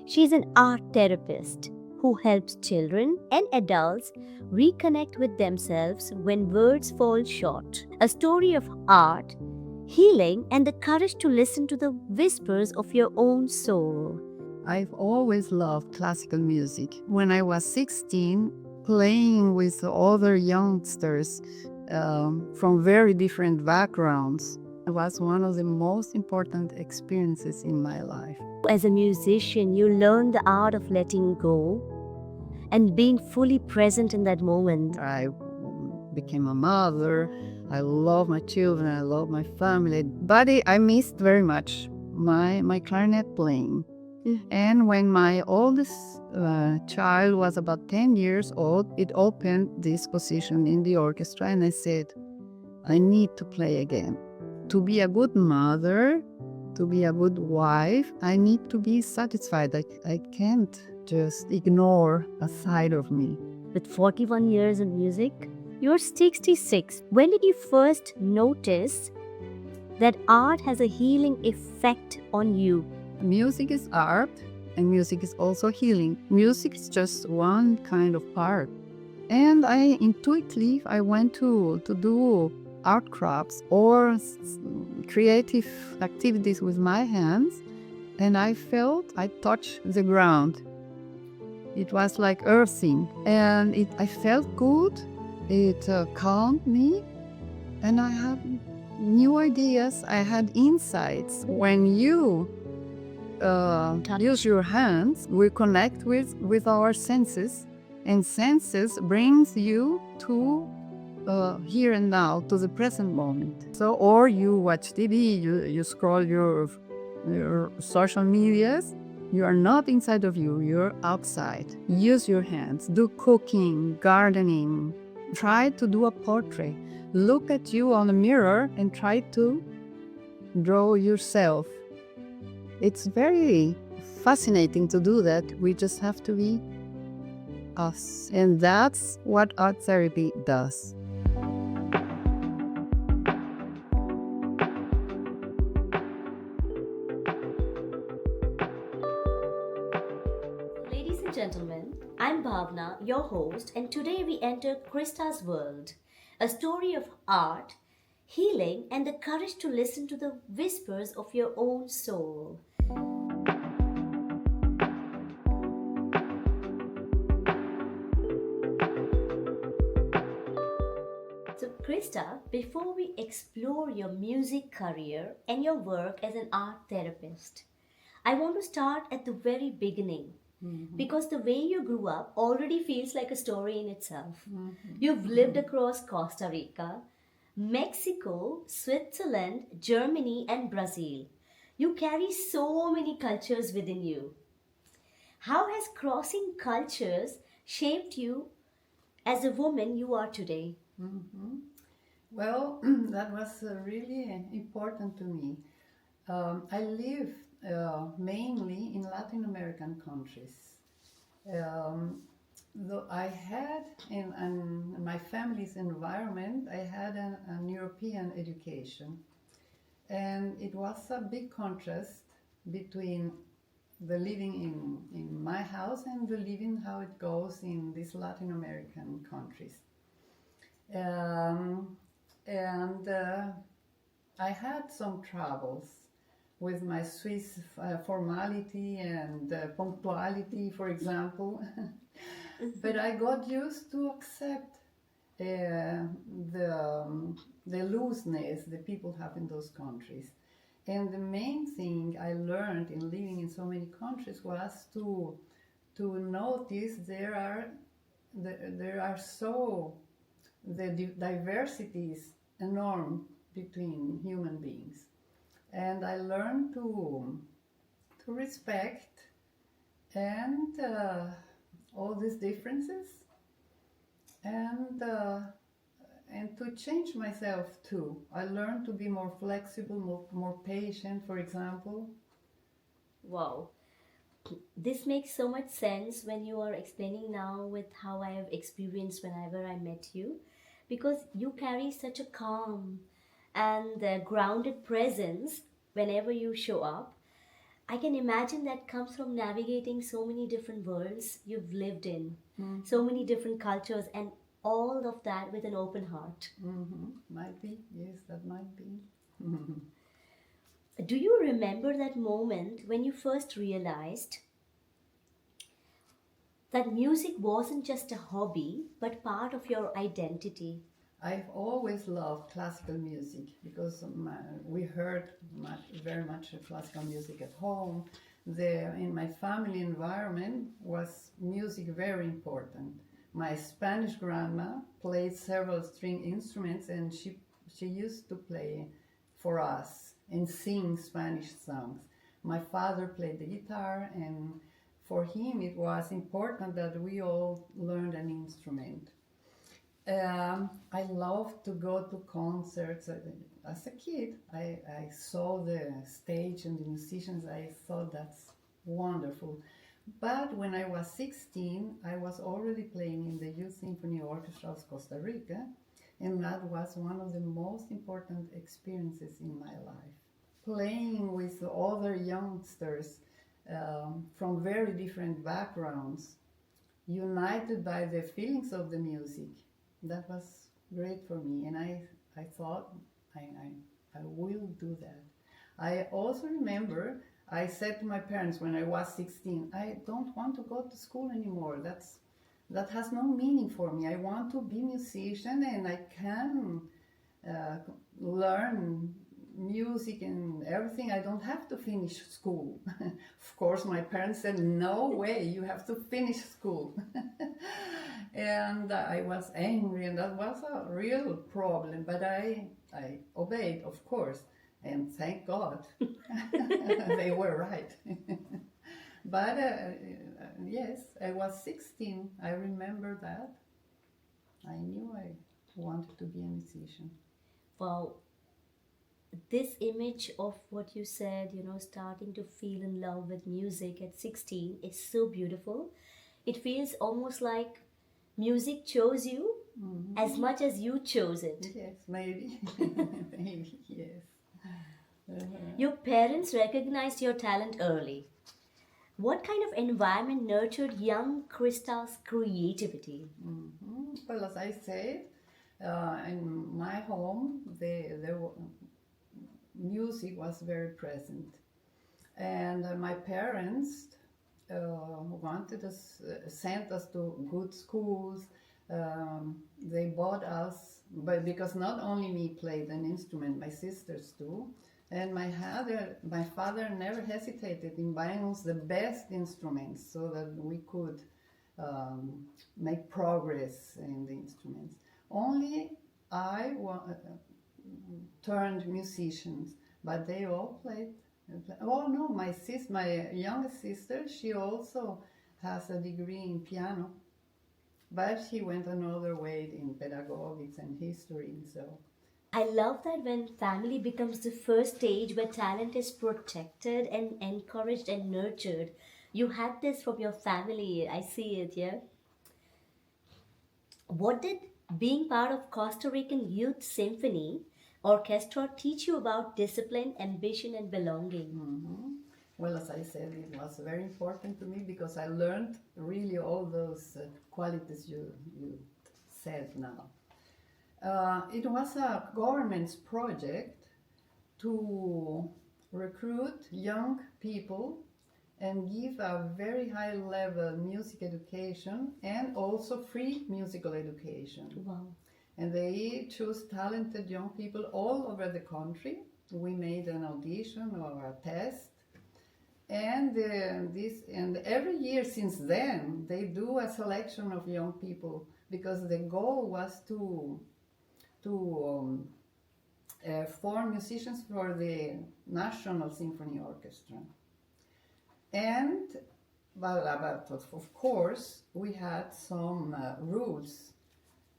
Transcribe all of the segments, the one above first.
She's an art therapist who helps children and adults reconnect with themselves when words fall short. A story of art, healing, and the courage to listen to the whispers of your own soul. I've always loved classical music. When I was 16, playing with other youngsters from very different backgrounds was one of the most important experiences in my life. As a musician, you learn the art of letting go and being fully present in that moment. I became a mother. I love my children. I love my family. But I missed very much my clarinet playing. And when my oldest child was about 10 years old, it opened this position in the orchestra, and I said, I need to play again. To be a good mother, to be a good wife, I need to be satisfied. I can't just ignore a side of me. With 41 years in music, you're 66. When did you first notice that art has a healing effect on you? Music is art, and music is also healing. Music is just one kind of art. And I intuitively, I went to do art crafts or creative activities with my hands, and I felt I touched the ground. It was like earthing, and I felt good. It calmed me, and I had new ideas. I had insights. When you use your hands, we connect with our senses, and senses brings you to here and now, to the present moment. So, or you watch TV, you scroll your social medias. You are not inside of you, you're outside. Use your hands, do cooking, gardening, try to do a portrait. Look at you on a mirror and try to draw yourself. It's very fascinating to do that. We just have to be us. And that's what art therapy does. Ladies and gentlemen, I'm Bhavana, your host, and today we enter Krista's world, a story of art, healing, and the courage to listen to the whispers of your own soul. So, Krista, before we explore your music career and your work as an art therapist, I want to start at the very beginning. Because the way you grew up already feels like a story in itself. You've lived across Costa Rica, Mexico, Switzerland, Germany, and Brazil. You carry so many cultures within you. How has crossing cultures shaped you as a woman you are today? Well, that was really important to me. I live mainly in Latin American countries. Though I had in my family's environment, I had an European education, and it was a big contrast between the living in my house and the living how it goes in these Latin American countries. Um, and I had some troubles with my Swiss formality and punctuality, for example. But I got used to accept the looseness the people have in those countries. And the main thing I learned in living in so many countries was to notice there are so the diversity is enormous between human beings, and I learned to respect and all these differences, and to change myself too. I learned to be more flexible, more patient, for example. Wow. This makes so much sense when you are explaining now with how I have experienced whenever I met you, because you carry such a calm and grounded presence whenever you show up. I can imagine that comes from navigating so many different worlds you've lived in, so many different cultures, and all of that with an open heart. Might be, yes, that might be. Do you remember that moment when you first realized that music wasn't just a hobby but part of your identity? I've always loved classical music because we heard very much classical music at home. In my family environment was music very important. My Spanish grandma played several string instruments, and she used to play for us and sing Spanish songs. My father played the guitar, and for him it was important that we all learned an instrument. I loved to go to concerts. As a kid, I saw the stage and the musicians. I thought that's wonderful. But when I was 16, I was already playing in the Youth Symphony Orchestra of Costa Rica, and that was one of the most important experiences in my life. Playing with other youngsters from very different backgrounds, united by the feelings of the music. That was great for me, and I thought I will do that. I also remember I said to my parents when I was 16, I don't want to go to school anymore. That has no meaning for me. I want to be a musician, and I can learn music and everything. I don't have to finish school. Of course, my parents said, no way, you have to finish school. And I was angry, and that was a real problem, but I obeyed, of course, and thank God. They were right. But yes, I was 16. I remember that. I knew I wanted to be a musician. Wow, this image of what you said, starting to feel in love with music at 16 is so beautiful. It feels almost like music chose you as much as you chose it. Yes, maybe. Maybe, yes. Your parents recognized your talent early. What kind of environment nurtured young Krista's creativity? Well, as I said, in my home, music was very present. And my parents wanted us, sent us to good schools. They bought us, but because not only me played an instrument, my sisters too. And my father never hesitated in buying us the best instruments so that we could make progress in the instruments. Only I turned musicians, but they all played. Oh no, my youngest sister, she also has a degree in piano, but she went another way in pedagogics and history, and so. I love that when family becomes the first stage where talent is protected and encouraged and nurtured. You had this from your family. I see it, yeah? What did being part of Costa Rican Youth Symphony Orchestra teach you about discipline, ambition, and belonging? Well, as I said, it was very important to me because I learned really all those qualities you said now. It was a government's project to recruit young people and give a very high level music education and also free musical education. Wow. And they chose talented young people all over the country. We made an audition or a test. And every year since then, they do a selection of young people because the goal was to form musicians for the National Symphony Orchestra. And, but of course, we had some rules.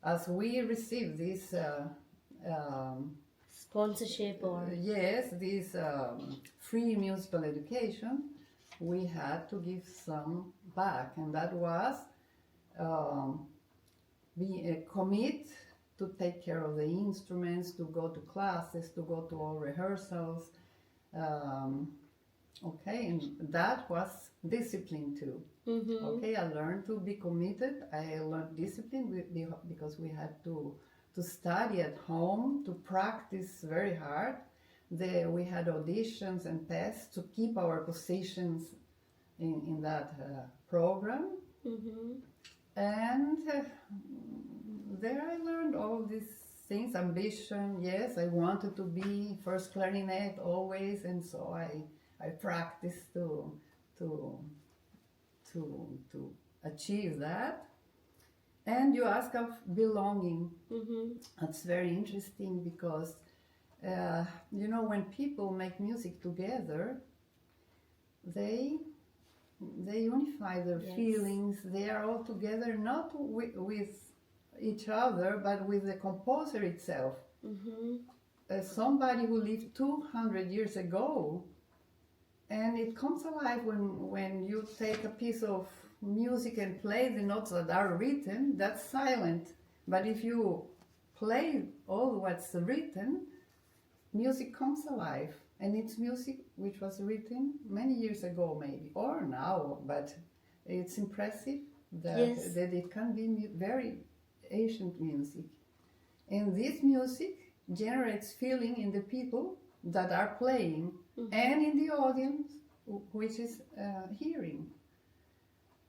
As we received this Sponsorship or. yes, this free musical education, we had to give some back, and that was commit to take care of the instruments, to go to classes, to go to all rehearsals, Okay, and that was discipline too. Okay, I learned to be committed. I learned discipline because we had to study at home, to practice very hard. We had auditions and tests to keep our positions in that program. And there I learned all these things, ambition. Yes, I wanted to be first clarinet always, and so I practiced to to achieve that. And you ask of belonging. That's very interesting because when people make music together, they unify their feelings. They are all together, not with each other, but with the composer itself. Somebody who lived 200 years ago, and it comes alive when you take a piece of music and play the notes that are written. That's silent. But if you play all what's written, music comes alive. And it's music which was written many years ago, maybe, or now, but it's impressive that it can be very ancient music. And this music generates feeling in the people that are playing and in the audience which is hearing.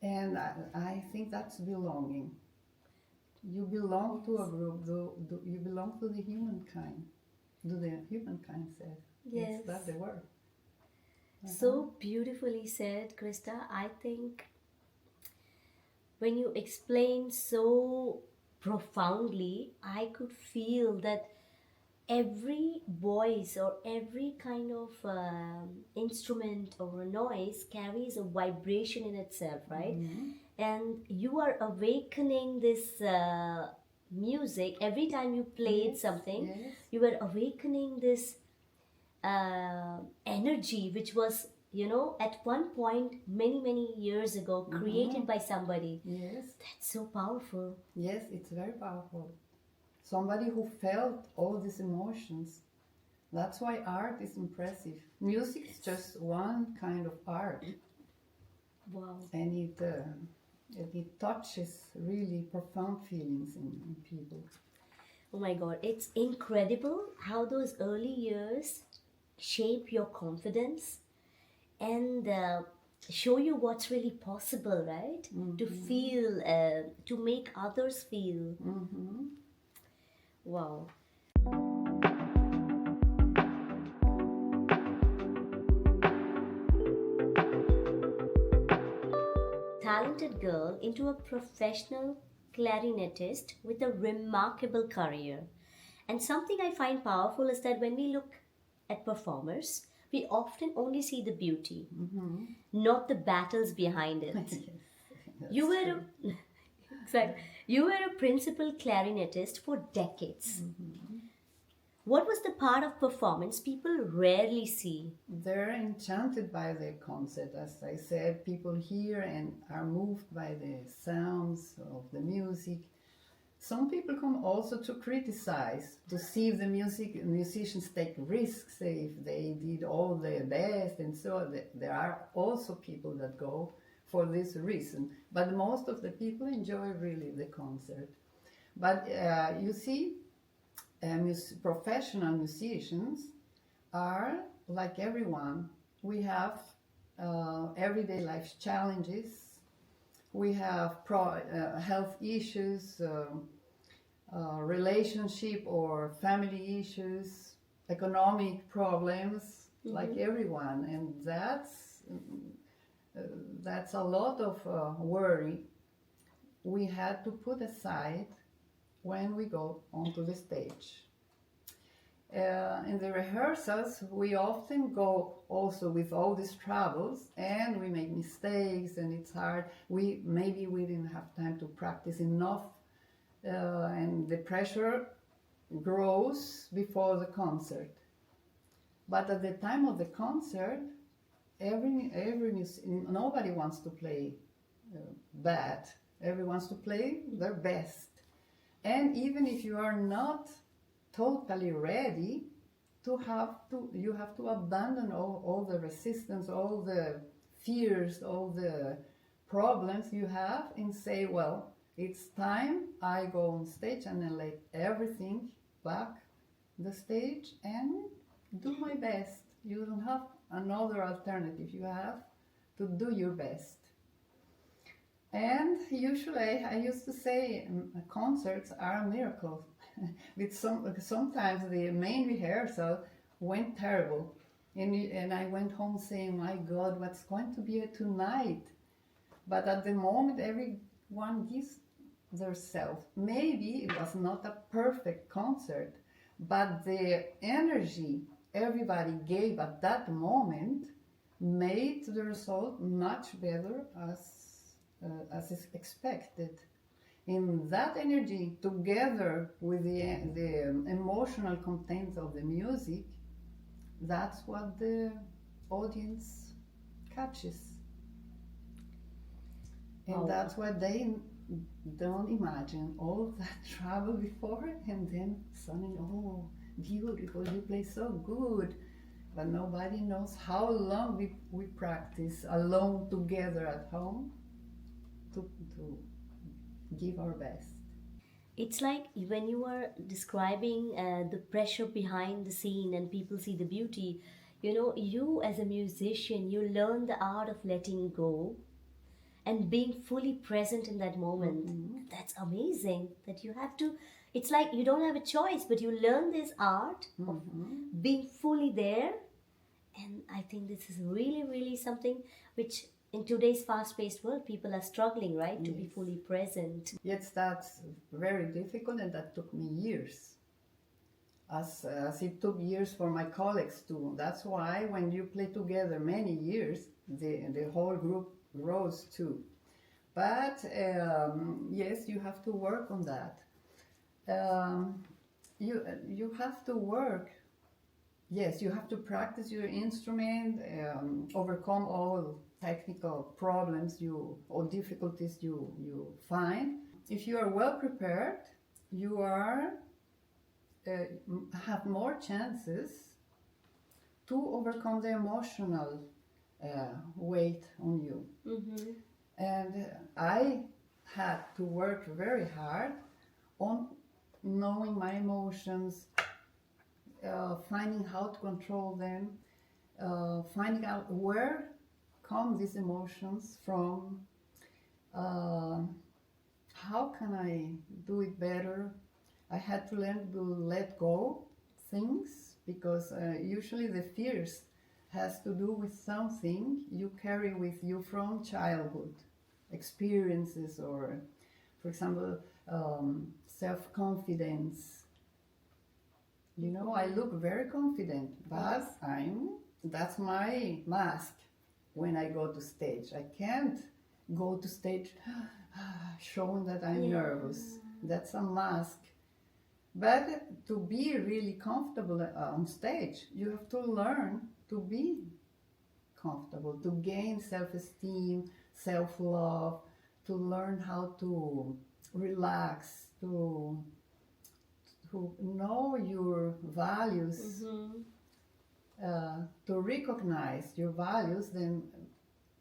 And I think that's belonging. You belong to a group, you belong to the humankind. Do the humankind said. Yes. That's the word. So beautifully said, Krista. I think when you explain so profoundly, I could feel that every voice or every kind of instrument or a noise carries a vibration in itself, right? And you are awakening this music every time you played something. You were awakening this energy which was at one point many years ago created by somebody. That's so powerful. Yes, it's very powerful. Somebody who felt all these emotions. That's why art is impressive. Music is just one kind of art. Wow. And it touches really profound feelings in people. Oh my God, it's incredible how those early years shape your confidence and show you what's really possible, right? To feel, to make others feel. Wow. Talented girl into a professional clarinetist with a remarkable career. And something I find powerful is that when we look at performers, we often only see the beauty, not the battles behind it. You were exactly. You were a principal clarinetist for decades. What was the part of performance people rarely see? They're enchanted by the concert. As I said, people hear and are moved by the sounds of the music. Some people come also to criticize, to see if the musicians take risks, if they did all their best, and so there are also people that go for this reason. But most of the people enjoy really the concert. But you see, professional musicians are like everyone. We have everyday life challenges. We have health issues, relationship or family issues, economic problems, like everyone, and that's a lot of worry we had to put aside when we go onto the stage. In the rehearsals, we often go also with all these troubles, and we make mistakes, and it's hard. Maybe we didn't have time to practice enough, and the pressure grows before the concert. But at the time of the concert, nobody wants to play bad. Everyone wants to play their best. And even if you are not totally ready, you have to abandon all the resistance, all the fears, all the problems you have, and say, well, it's time I go on stage and I let everything back the stage and do my best. You don't have another alternative. You have to do your best. And usually, I used to say, concerts are a miracle. Sometimes the main rehearsal went terrible, and I went home saying, "My God, what's going to be tonight?" But at the moment, everyone gives their self. Maybe it was not a perfect concert, but the energy everybody gave at that moment made the result much better as is expected. And that energy, together with the emotional content of the music, that's what the audience catches. And that's why they don't imagine all that travel before, and then suddenly, oh, beautiful, you play so good. But nobody knows how long we practice alone together at home to give our best. It's like when you are describing the pressure behind the scene and people see the beauty, you as a musician, you learn the art of letting go and being fully present in that moment. That's amazing that you have to, it's like you don't have a choice, but you learn this art of being fully there. And I think this is really, really something which in today's fast-paced world, people are struggling, right, to be fully present. Yes, that's very difficult, and that took me years. As it took years for my colleagues too. That's why when you play together many years, the whole group grows too. But yes, you have to work on that. You have to work. Yes, you have to practice your instrument, overcome all technical problems or difficulties you find. If you are well prepared, you have more chances to overcome the emotional weight on you. And I had to work very hard on knowing my emotions, finding how to control them, finding out where come these emotions from, how can I do it better. I had to learn to let go things, because usually the fears has to do with something you carry with you from childhood, experiences, or for example, self-confidence. I look very confident, but that's my mask when I go to stage. I can't go to stage showing that I'm nervous. That's a mask. But to be really comfortable on stage, you have to learn to be comfortable, to gain self-esteem, self-love, to learn how to relax, to know your values, to recognize your values. Then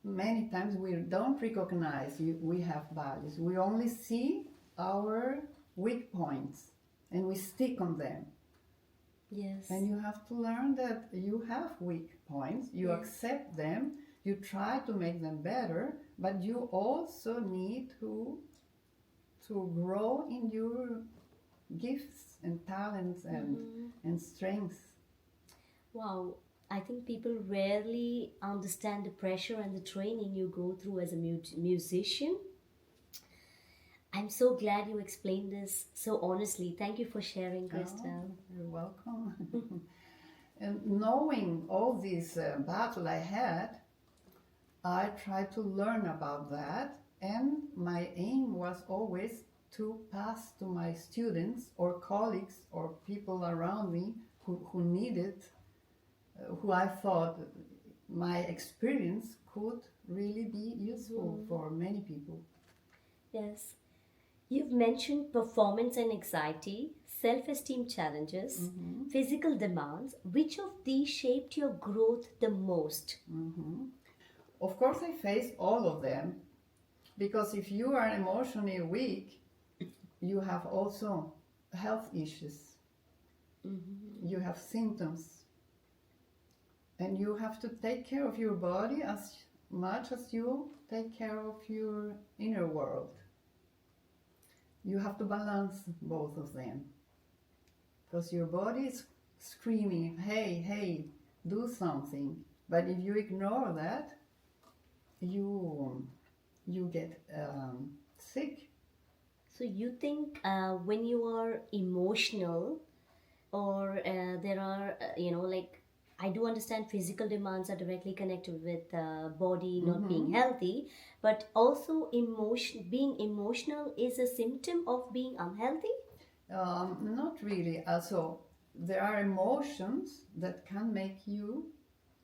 many times we don't recognize we have values. We only see our weak points and we stick on them. Yes. And you have to learn that you have weak points, you accept them, you try to make them better, but you also need to grow in your gifts and talents and strengths. Wow, I think people rarely understand the pressure and the training you go through as a musician. I'm so glad you explained this so honestly. Thank you for sharing, Krista. Oh, you're welcome. And knowing all this battle I had, I tried to learn about that, and my aim was always to pass to my students or colleagues or people around me who needed, who I thought my experience could really be useful for many people. Yes. You've mentioned performance and anxiety, self esteem challenges, physical demands. Which of these shaped your growth the most? Of course, I faced all of them because if you are emotionally weak, you have also health issues. You have symptoms, and you have to take care of your body as much as you take care of your inner world. You have to balance both of them because your body is screaming, hey, hey, do something. But if you ignore that, you get sick. So you think when you are emotional, or there are like, I do understand physical demands are directly connected with body not being healthy, but also being emotional is a symptom of being unhealthy. Not really. Also, there are emotions that can make you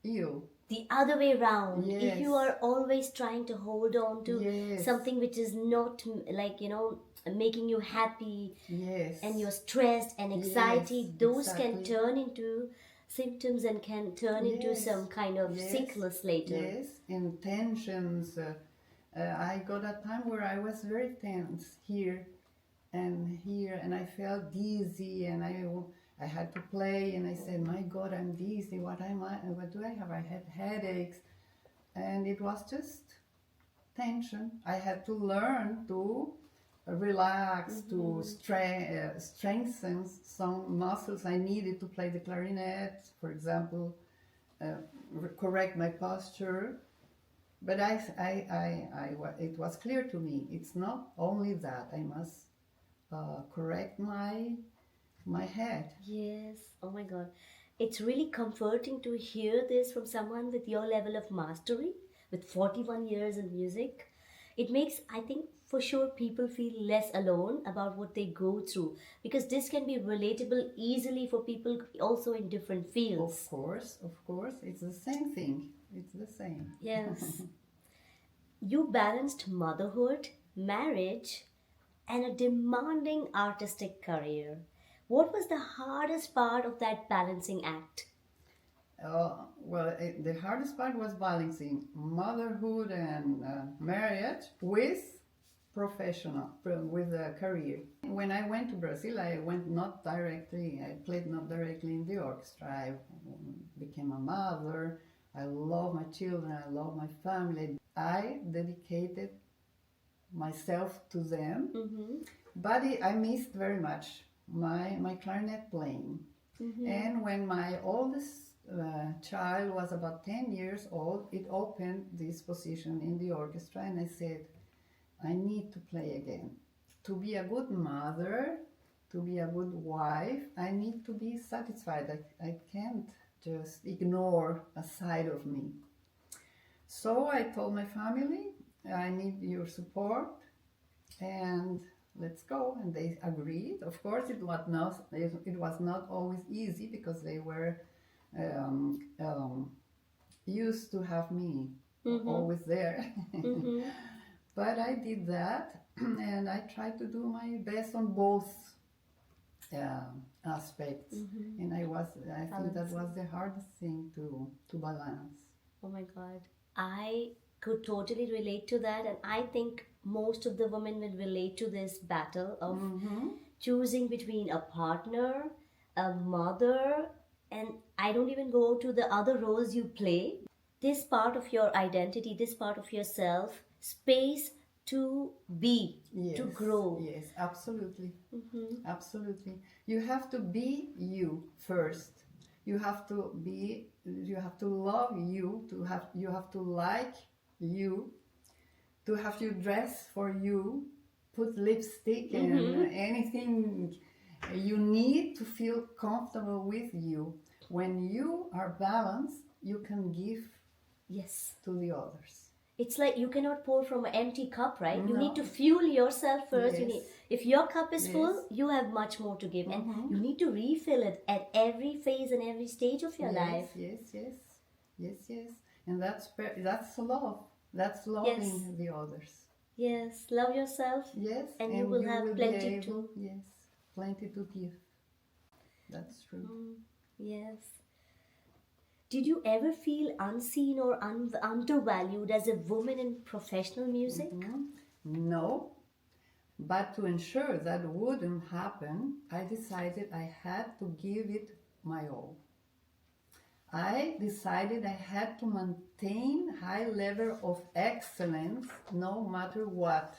ill. The other way around, if you Yes. are always trying to hold on to Yes. something which is not like making you happy, Yes. and you're stressed and anxiety, Yes, those exactly. can turn into symptoms and can turn into Yes, some kind of yes, sickness later. Yes, and tensions. I got a time where I was very tense here, and I felt dizzy, and I had to play, and I said, "My God, I'm dizzy. What am I? What do I have?" I had headaches, and it was just tension. I had to learn to relax, to strengthen some muscles I needed to play the clarinet, for example, correct my posture. But it was clear to me, it's not only that, I must correct my head. Yes, oh my God. It's really comforting to hear this from someone with your level of mastery, with 41 years in music. It makes, I think, for sure people feel less alone about what they go through, because this can be relatable easily for people also in different fields. Of course, it's the same thing. It's the same. Yes. You balanced motherhood, marriage, and a demanding artistic career. What was the hardest part of that balancing act? The hardest part was balancing motherhood and marriage with with a career. When I went to Brazil, I played not directly in the orchestra. I became a mother. I love my children. I love my family. I dedicated myself to them, but I missed very much my clarinet playing. And when my oldest child was about 10 years old, it opened this position in the orchestra, and I said, I need to play again. To be a good mother, to be a good wife, I need to be satisfied. I can't just ignore a side of me. So I told my family, I need your support, and let's go. And they agreed. Of course, it was not always easy because they were used to have me always there. But I did that, and I tried to do my best on both aspects. And I think that was the hardest thing to balance. Oh my God. I could totally relate to that, and I think most of the women will relate to this battle of choosing between a partner, a mother, and I don't even go to the other roles you play. This part of your identity, this part of yourself, space to be, to grow. Yes, absolutely. Absolutely. You have to be you first. You have to love you, you have to like you, to have you dress for you, put lipstick and anything you need to feel comfortable with you. When you are balanced, you can give Yes. to the others. It's like you cannot pour from an empty cup, right? You No. need to fuel yourself first. Yes. If your cup is Yes. full, you have much more to give, and you need to refill it at every phase and every stage of your life. Yes. And that's love. That's loving the others. Yes, love yourself, Yes, and you and will you have will be plenty able, to. yes, plenty to give. That's true. Mm, yes. Did you ever feel unseen or undervalued as a woman in professional music? Mhm. No, but to ensure that wouldn't happen, I decided I had to give it my all. I decided I had to maintain high level of excellence no matter what.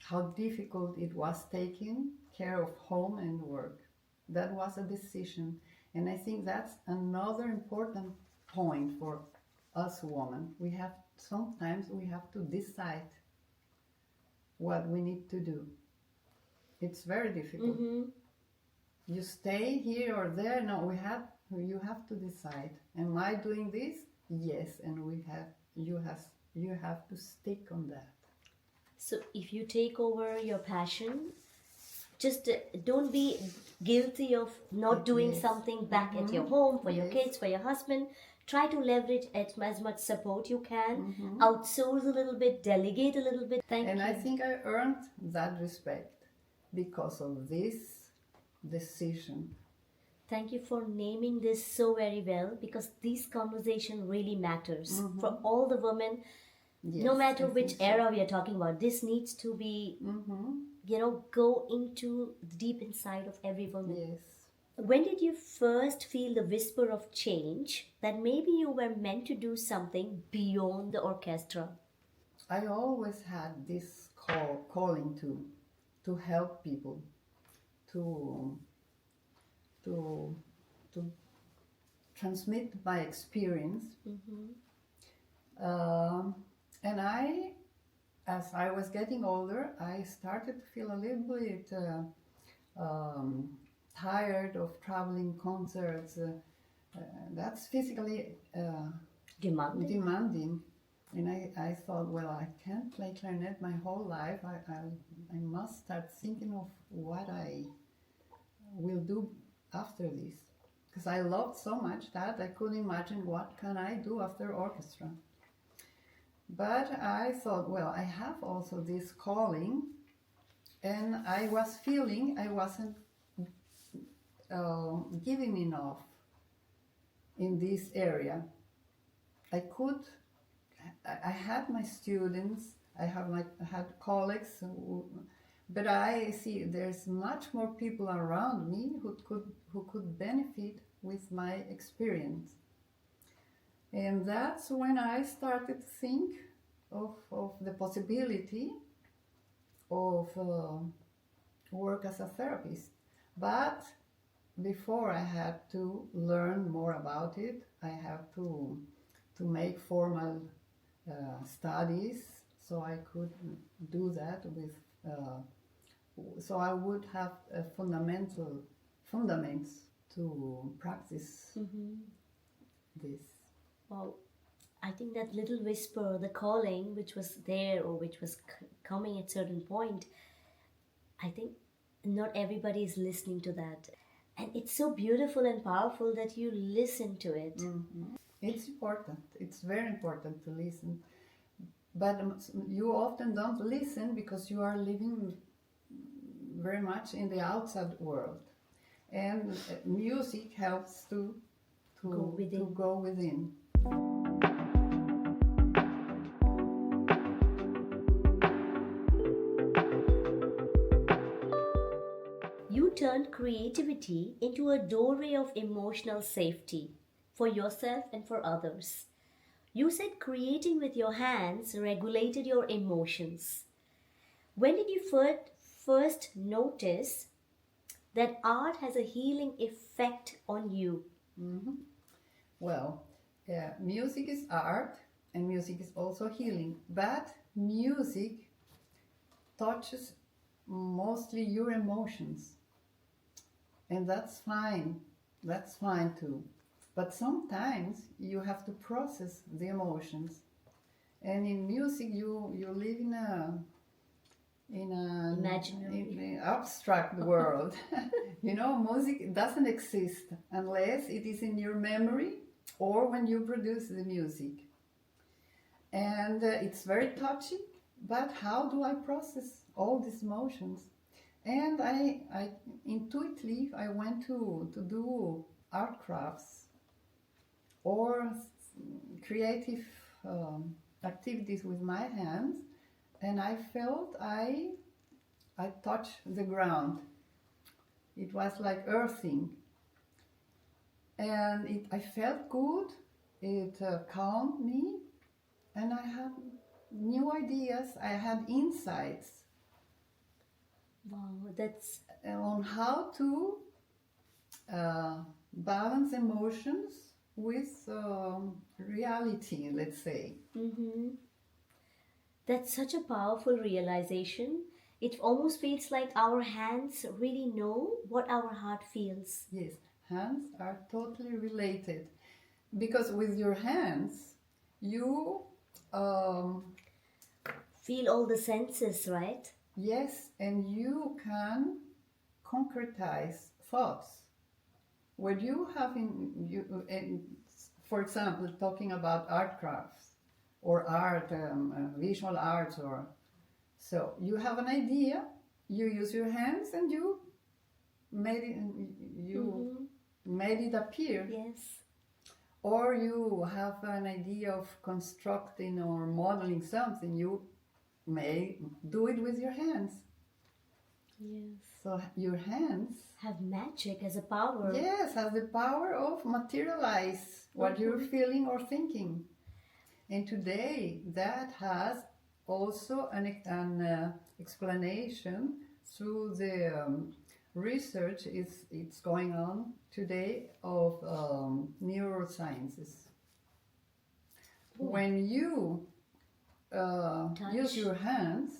How difficult it was taking care of home and work. That was a decision. And I think that's another important point for us women. Sometimes we have to decide what we need to do. It's very difficult. Mm-hmm. You stay here or there. No, you have to decide. Am I doing this? Yes, and you have to stick on that. So if you take over your passion, just don't be guilty of not doing Yes. something back at your home for your Yes. kids, for your husband. Try to leverage as much support you can, Mm-hmm. outsource a little bit, delegate a little bit. Thank And you. I think I earned that respect because of this decision. Thank you for naming this so very well, because this conversation really matters for all the women, Yes, no matter I which think so. era we are talking about. This needs to be, go into the deep inside of every woman. Yes. When did you first feel the whisper of change that maybe you were meant to do something beyond the orchestra? I always had this calling to help people, to to to transmit my experience. Um, and as I was getting older, I started to feel a little bit tired of traveling concerts. That's physically demanding. And I thought, well, I can't play clarinet my whole life. I must start thinking of what I will do after this. Because I loved so much that I couldn't imagine what can I do after orchestra. But I thought, well, I have also this calling, and I was feeling I wasn't giving enough in this area. I had my students, I had colleagues, but I see there's much more people around me who could benefit with my experience. And that's when I started to think of the possibility of work as a therapist. But before I had to learn more about it, I have to make formal studies so I could do that with. So I would have a fundaments to practice this. Wow. I think that little whisper, the calling, which was there or which was coming at certain point, I think not everybody is listening to that. And it's so beautiful and powerful that you listen to it. It's important. It's very important to listen. But you often don't listen because you are living very much in the outside world. And music helps to go within. You turned creativity into a doorway of emotional safety for yourself and for others. You said creating with your hands regulated your emotions. When did you first notice that art has a healing effect on you? Well, music is art and music is also healing, but music touches mostly your emotions. And that's fine. That's fine too. But sometimes you have to process the emotions. And in music you live in an Imaginary. abstract world. Music doesn't exist unless it is in your memory or when you produce the music. And it's very touchy, but how do I process all these emotions? And I intuitively I went to do art crafts or creative activities with my hands, and I felt I touched the ground. It was like earthing, and I felt good. It calmed me, and I had new ideas. I had insights Wow, that's on how to balance emotions with reality, let's say. mm-hmm. That's such a powerful realization. It almost feels like our hands really know what our heart feels. Yes, hands are totally related because with your hands, you, um, Feel all the senses, right? yes, and you can concretize thoughts. What you have for example, talking about art crafts or art, visual arts, or so you have an idea, you use your hands and made it, you made it appear. Yes. Or you have an idea of constructing or modeling something, you may do it with your hands. Yes. So your hands, Have magic as a power. yes, have the power of materialize what you're feeling or thinking. And today that has also an explanation through the research it's going on today of neurosciences. When you use your hands,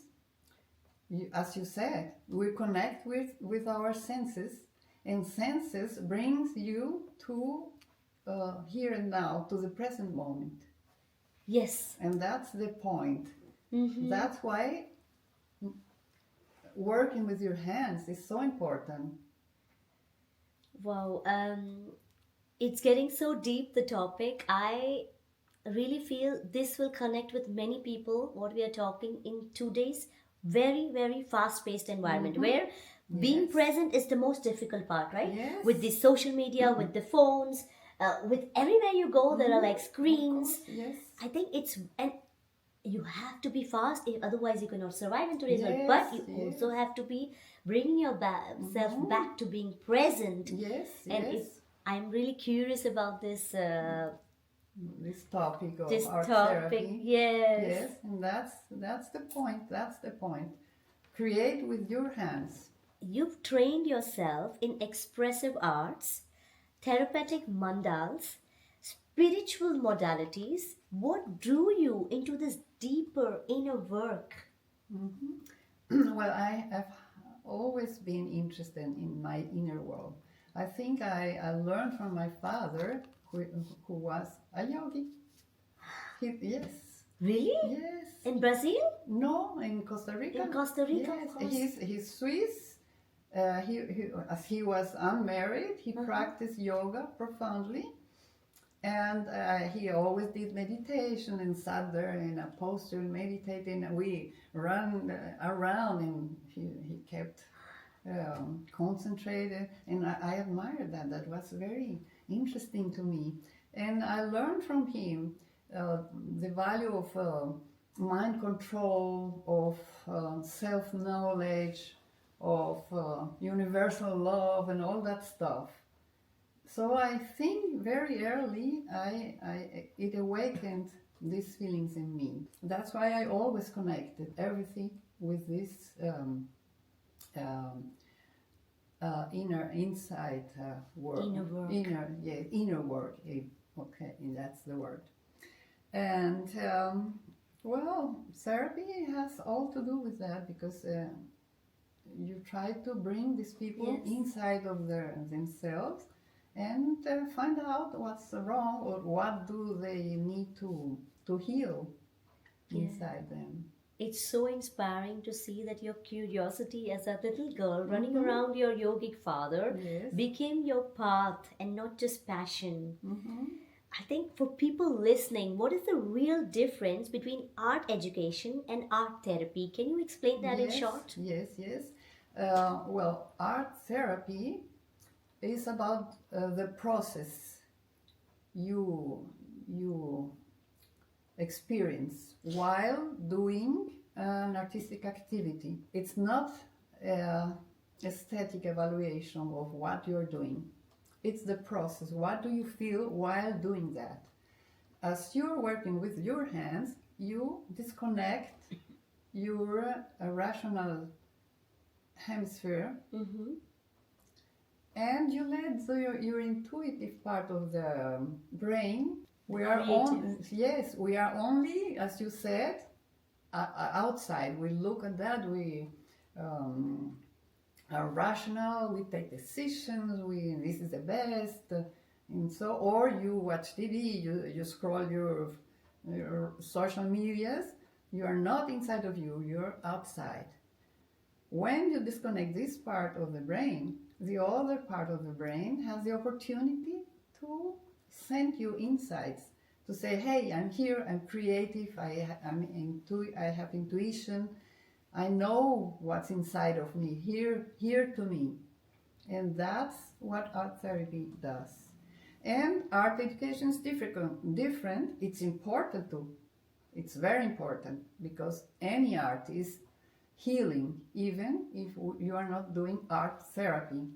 as you said, we connect with our senses, and senses brings you to here and now, to the present moment. Yes. And that's the point. That's why working with your hands is so important. Wow. It's getting so deep, the topic. I really feel this will connect with many people, what we are talking in today's very, very fast paced environment where being Yes. present is the most difficult part, right? Yes. With the social media, with the phones, with everywhere you go, there are like screens. Of course, yes. I think it's, and you have to be fast, otherwise you cannot survive in today's world. Yes, But you yes. also have to be bringing your self back to being present. Yes, And yes. I'm really curious about this This topic of this art topic. therapy. Yes. Yes, and that's the point. That's the point. Create with your hands. You've trained yourself in expressive arts, therapeutic mandals, spiritual modalities. What drew you into this deeper inner work? Well, I have always been interested in my inner world. I think I learned from my father, who was a yogi. Yes. Really? Yes. In Brazil? No, in Costa Rica. In Costa Rica, Yes, of course. he's Swiss. As he was unmarried, he practiced yoga profoundly, and he always did meditation and sat there in a posture meditating. And we ran around, and he kept concentrated, and I admired that. That was very interesting to me, and I learned from him the value of mind control, of self-knowledge, of universal love, and all that stuff. So I think very early it awakened these feelings in me. That's why I always connected everything with this inner inside work. Inner work. Inner work. Okay, that's the word. And well, therapy has all to do with that, because you try to bring these people inside of themselves and find out what's wrong or what do they need to heal inside them. It's so inspiring to see that your curiosity as a little girl running around your yogic father Yes. became your path and not just passion. I think for people listening, what is the real difference between art education and art therapy? Can you explain that in Yes, short? yes. Well, art therapy is about the process you you experience while doing an artistic activity. It's not aesthetic evaluation of what you're doing. It's the process. What do you feel while doing that? As you're working with your hands, you disconnect your rational hemisphere Mm-hmm. and you let your intuitive part of the brain. We are Creative. yes, we are only, as you said, outside. We look at that. We um, are rational. We take decisions. We this is the best, and so. Or you watch TV. You scroll your social medias. You are not inside of you. You're outside. When you disconnect this part of the brain, the other part of the brain has the opportunity to send you insights, to say, hey, I'm here, I'm creative, I have intuition, I know what's inside of me, here to me. And that's what art therapy does. And art education is different. It's important too. It's very important because any art is healing, even if you are not doing art therapy.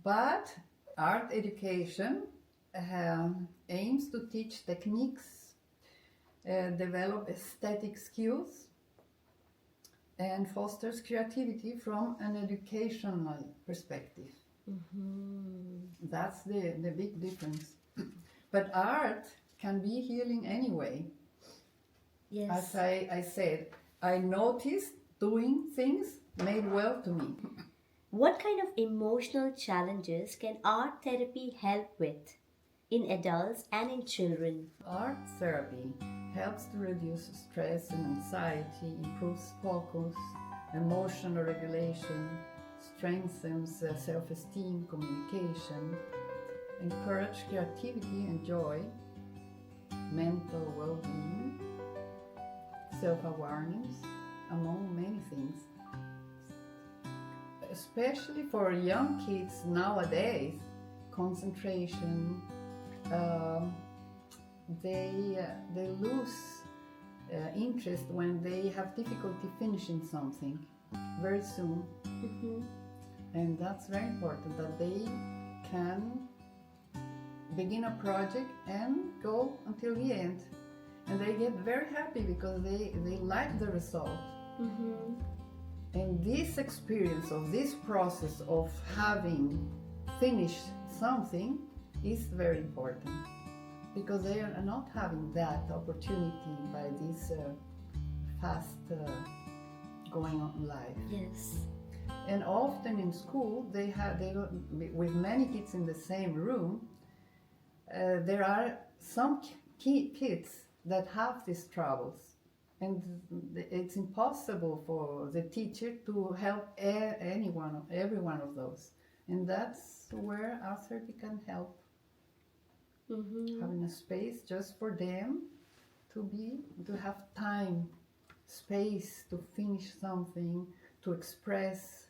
But art education aims to teach techniques, develop aesthetic skills, and fosters creativity from an educational perspective. That's the big difference. But art can be healing anyway. Yes. As I said, I noticed doing things made well to me. What kind of emotional challenges can art therapy help with in adults and in children? Art therapy helps to reduce stress and anxiety, improves focus, emotional regulation, strengthens self-esteem, communication, encourages creativity and joy, mental well-being, self-awareness, among many things. Especially for young kids nowadays, concentration, they lose interest when they have difficulty finishing something very soon. Mm-hmm. And that's very important that they can begin a project and go until the end. And they get very happy because they like the result. Mm-hmm. And this experience of this process of having finished something is very important because they are not having that opportunity by this fast going on life. Yes. And often in school, with many kids in the same room, there are some kids that have these troubles. And it's impossible for the teacher to help every one of those. And that's where art therapy can help. Mm-hmm. Having a space just for them to have time, space to finish something, to express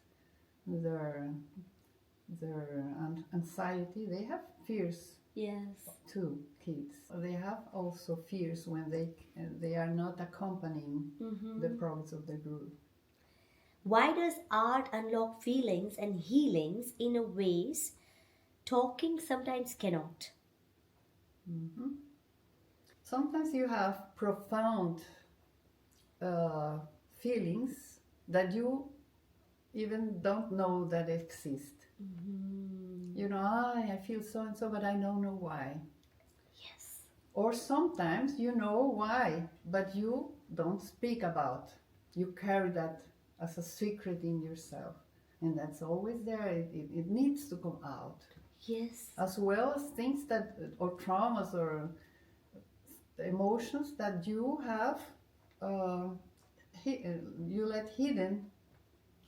their anxiety. They have fears. Yes. Too, kids. They have also fears when they are not accompanying the progress of the group. Why does art unlock feelings and healings in a ways talking sometimes cannot? Sometimes you have profound feelings that you even don't know that exist. You know, I feel so and so, but I don't know why. Yes. Or sometimes you know why, but you don't speak about. You carry that as a secret in yourself. And that's always there. It needs to come out. Yes. As well as things that, or traumas or emotions that you have, you let hidden,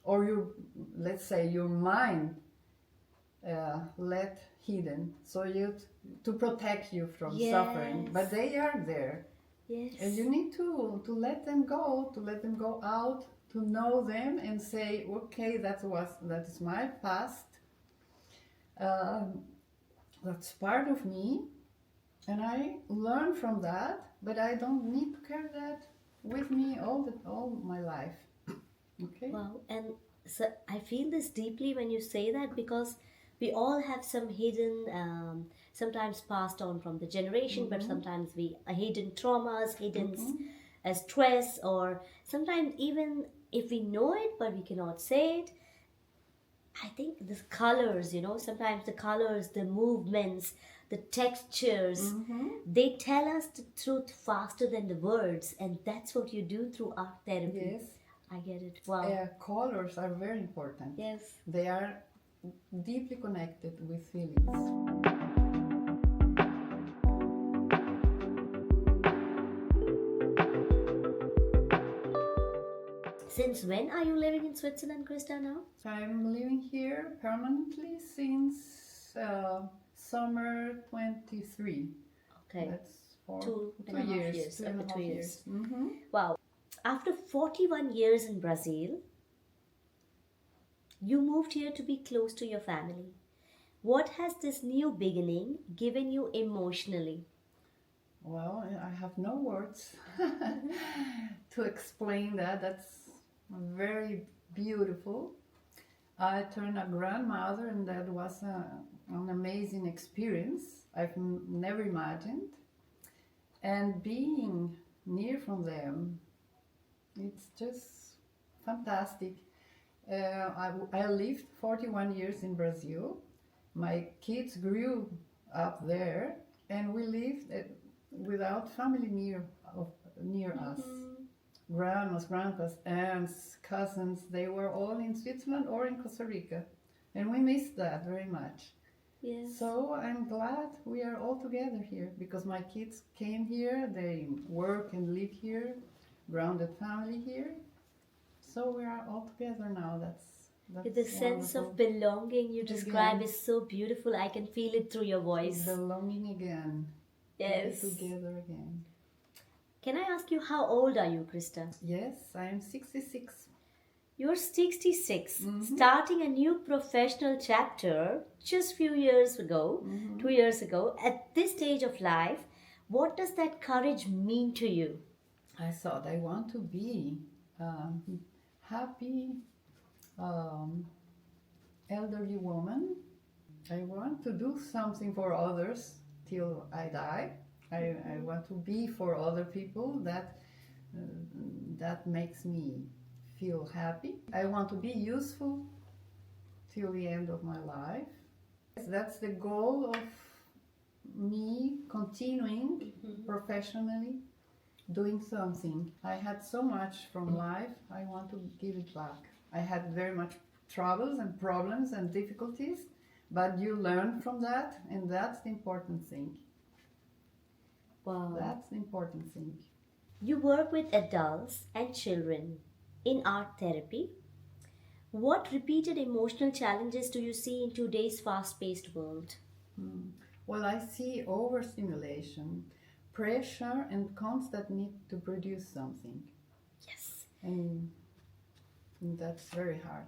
or let's say your mind let hidden, so to protect you from Yes. suffering. But they are there, Yes. and you need to let them go, out, to know them and say, okay, that is my past. That's part of me, and I learn from that, but I don't need to carry that with me all my life. Okay. Wow. And so I feel this deeply when you say that, because we all have some hidden, sometimes passed on from the generation, but sometimes we hidden traumas, hidden stress, or sometimes even if we know it but we cannot say it. I think the colors, sometimes the colors, the movements, the textures, they tell us the truth faster than the words, and that's what you do through art therapy. Yes. I get it. Wow. Colors are very important. Yes. They are deeply connected with feelings. Since when are you living in Switzerland, Krista, now? I'm living here permanently since summer 23. Okay. That's for Two and a half years. Two and a half 2 years. years. Mm-hmm. Wow. After 41 years in Brazil, you moved here to be close to your family. What has this new beginning given you emotionally? Well, I have no words to explain that. That's very beautiful. I turned a grandmother, and that was an amazing experience I've never imagined. And being near from them, it's just fantastic. I lived 41 years in Brazil. My kids grew up there, and we lived without family near us. Grandmas, grandpas, aunts, cousins, they were all in Switzerland or in Costa Rica, and we missed that very much. Yes. So I'm glad we are all together here, because my kids came here, they work and live here, grounded family here. So we are all together now. That's The sense of belonging you describe is so beautiful. I can feel it through your voice. Belonging again. Yes. Together again. Can I ask you, how old are you, Krista? Yes, I am 66. You're 66, starting a new professional chapter just few years ago, 2 years ago. At this stage of life, what does that courage mean to you? I thought I want to be happy elderly woman. I want to do something for others till I die. I want to be for other people. That makes me feel happy. I want to be useful till the end of my life. That's the goal of me continuing professionally, doing something. I had so much from life, I want to give it back. I had very much troubles and problems and difficulties, but you learn from that, and that's the important thing. Wow. That's the important thing. You work with adults and children in art therapy. What repeated emotional challenges do you see in today's fast-paced world? Well, I see overstimulation, pressure, and constant need to produce something. Yes. And that's very hard.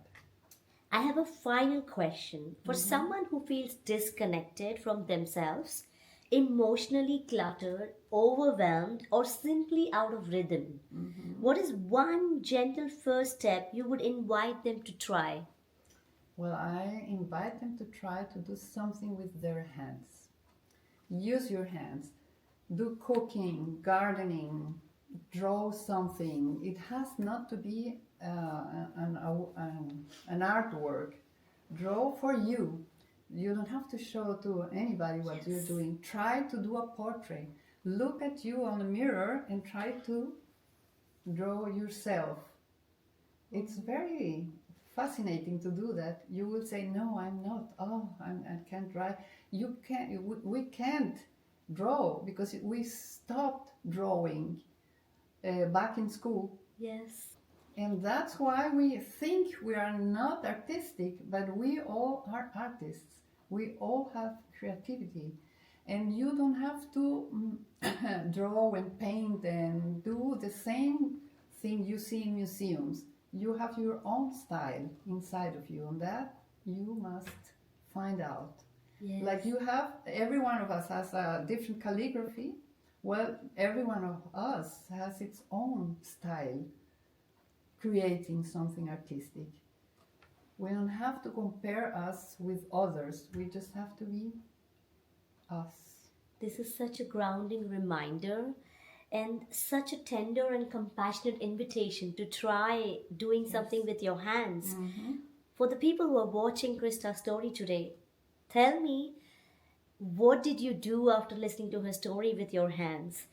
I have a final question. For someone who feels disconnected from themselves, emotionally cluttered, overwhelmed, or simply out of rhythm, what is one gentle first step you would invite them to try? Well, I invite them to try to do something with their hands. Use your hands. Do cooking, gardening, draw something. It has not to be an artwork. Draw for you. You don't have to show to anybody what you're doing. Try to do a portrait. Look at you on the mirror and try to draw yourself. It's very fascinating to do that. You will say, no, I'm not. Oh, I can't draw. You can't. We can't draw because we stopped drawing back in school. Yes. And that's why we think we are not artistic, but we all are artists. We all have creativity. And you don't have to draw and paint and do the same thing you see in museums. You have your own style inside of you, and that you must find out. Yes. Like you have, every one of us has a different calligraphy. Well, every one of us has its own style, creating something artistic. We don't have to compare us with others. We just have to be us. This is such a grounding reminder and such a tender and compassionate invitation to try doing something with your hands. For the people who are watching Krista's story today, tell me, what did you do after listening to her story with your hands?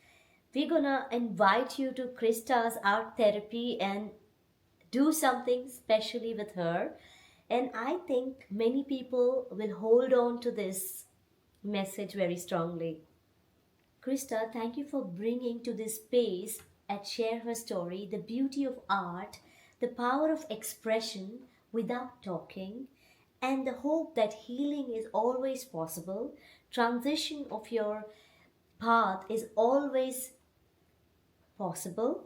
We're gonna invite you to Krista's art therapy and do something specially with her. And I think many people will hold on to this message very strongly. Krista, thank you for bringing to this space and share her story the beauty of art, the power of expression without talking, and the hope that healing is always possible. Transition of your path is always possible,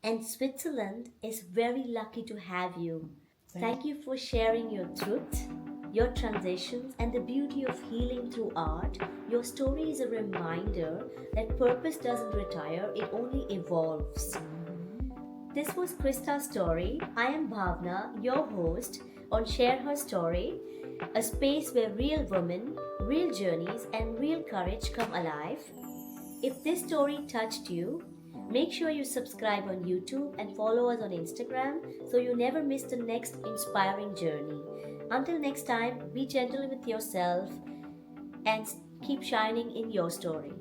and Switzerland is very lucky to have you. Thank you for sharing your truth, your transitions, and the beauty of healing through art. Your story is a reminder that purpose doesn't retire, it only evolves. This was Krista's story. I am Bhavana, your host on Share Her Story, a space where real women, real journeys, and real courage come alive. If this story touched you, make sure you subscribe on YouTube and follow us on Instagram so you never miss the next inspiring journey. Until next time, be gentle with yourself and keep shining in your story.